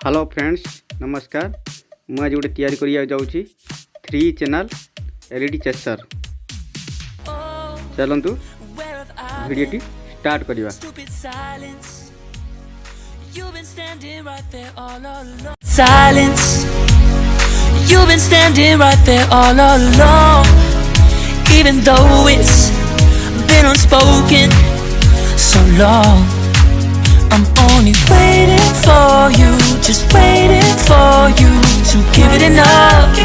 Hello friends नमस्कार। मुझे आज गोटे तैयारी करिया जाऊँगी 3 चैनल एलईडी चेसर। चलतु भिडियोटी start करिवा। Silence, you've been standing right there all along. Even though it's been unspoken so long, I'm only waiting for you, just waiting for you to give it enough.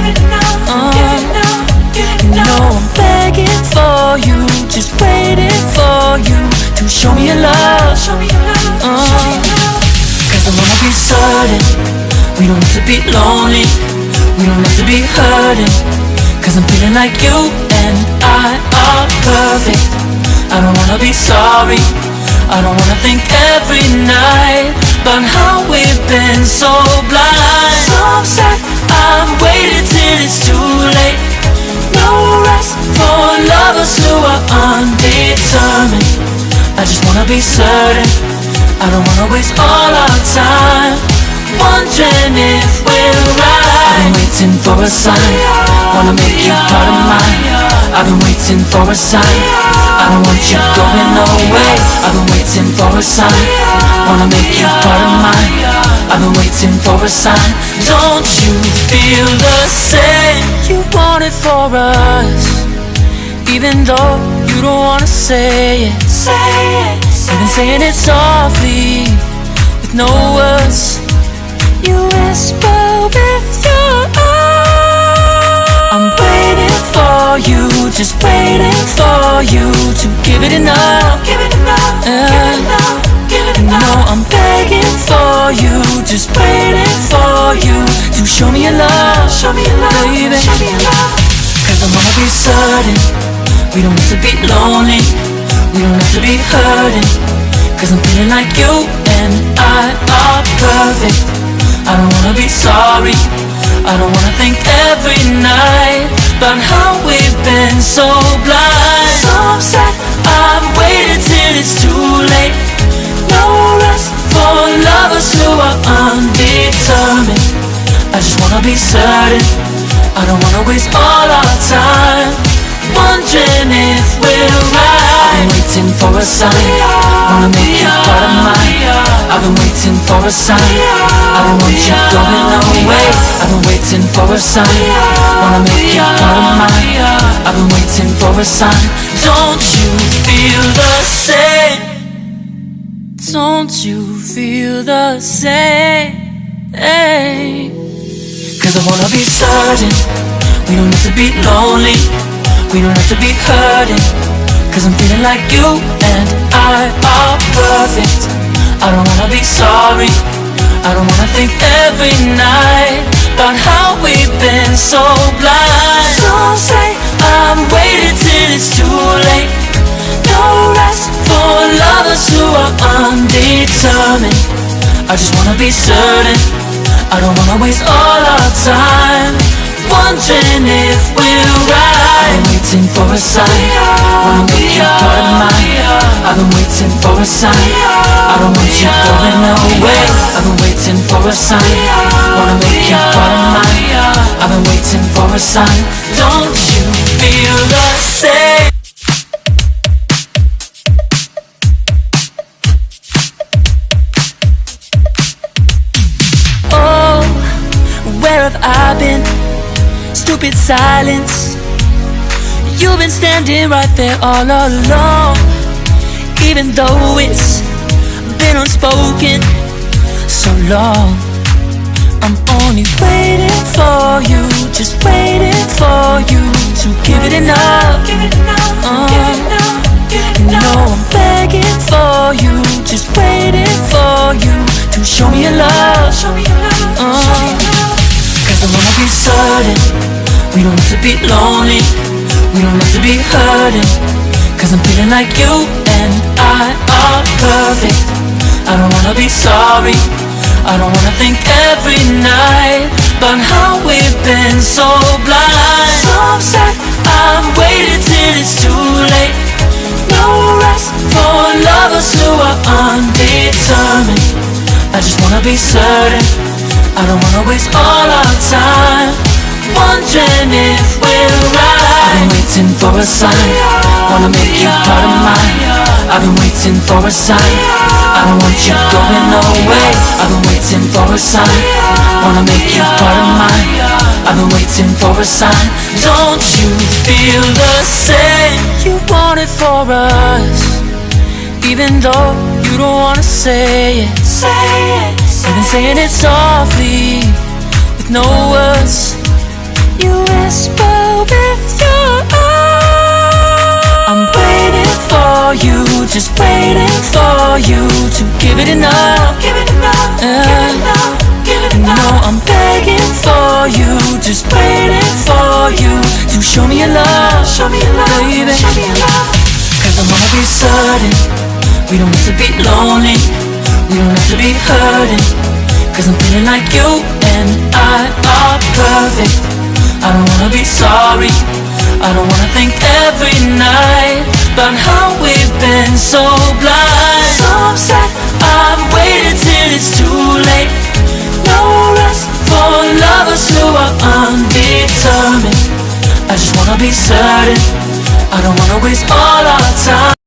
You know I'm begging for you, just waiting for you to show me your love. Cause I wanna be certain we don't have to be lonely, we don't have to be hurting. Cause I'm feeling like you and I are perfect. I don't wanna be sorry, I don't wanna think every night about how we've been so blind. So sad I've waited till it's too late. No rest for lovers who are undetermined. I just wanna be certain, I don't wanna waste all our time wondering if we're right. I've been waiting for a sign, wanna make you part of mine. I've been waiting for a sign, I don't want you going away. I've been waiting for a sign, wanna make you part of mine. I've been waiting for a sign. Don't you feel the same? You want it for us, even though you don't wanna say it. You've been saying it softly, with no words. You whisper with your eyes. I'm waiting for you, just waiting for you to give it enough. No, I'm begging for you, just waiting for you to show me your love, baby. Cause I wanna be certain we don't have to be lonely, we don't have to be hurting. Cause I'm feeling like you and I are perfect. I don't wanna be sorry, I don't wanna think every night about how we've been so blind. So I'm sad I've waited till it's too late. No rest for lovers who are undetermined. I just wanna be certain, I don't wanna waste all our time wondering if we're right. I've been waiting for a sign, wanna make you part of mine. I've been waiting for a sign, I don't want you going away. I've been waiting for a sign, wanna make you part of mine. I've been waiting for a sign. Don't you feel the same? Don't you feel the same? Cause I wanna be certain we don't have to be lonely, we don't have to be hurting. Cause I'm feeling like you and I are perfect. I don't wanna be sorry, I don't wanna think every night about how we've been so blind. Some say I've waited till it's too late. No rest for lovers who are undetermined. I just wanna be certain, I don't wanna waste all our time wondering if we're right. I've been waiting for a sign, wanna make you part of mine. I've been waiting for a sign, I don't want you going away. I've been waiting for a sign, wanna make you part of mine. I've been waiting for a sign. Don't you feel the same? Oh, where have I been? Stupid silence. You've been standing right there all along. Even though it's been unspoken so long, I'm only waiting for you, just waiting for you to give it enough. You know I'm begging for you, just waiting for you to show me your love. Cause I wanna be certain we don't have to be lonely, we don't have to be hurting. Cause I'm feeling like you and I are perfect. I don't wanna be sorry, I don't wanna think every night about how we've been so blind. So I'm sad I've waited till it's too late. No rest for lovers who are undetermined. I just wanna be certain, I don't wanna waste all our time wondering if we're right. I've been waiting for a sign, wanna make you part of mine. I've been waiting for a sign, I don't want you going away. I've been waiting for a sign, wanna make you part of mine. I've been waiting for a sign. Don't you feel the same? You want it for us, even though you don't wanna say it. You've been saying it softly, with no words. You whisper with your eyes. I'm waiting for you, just waiting for you to give it enough. No, I'm begging for you, just waiting for you to show me your love, baby. Cause I wanna be certain we don't have to be lonely, we don't have to be hurting. Cause I'm feeling like you and I are perfect. I don't wanna be sorry, I don't wanna think every night about how we've been so blind. So upset, I've waited till it's too late. No rest for lovers who are undetermined. I just wanna be certain, I don't wanna waste all our time.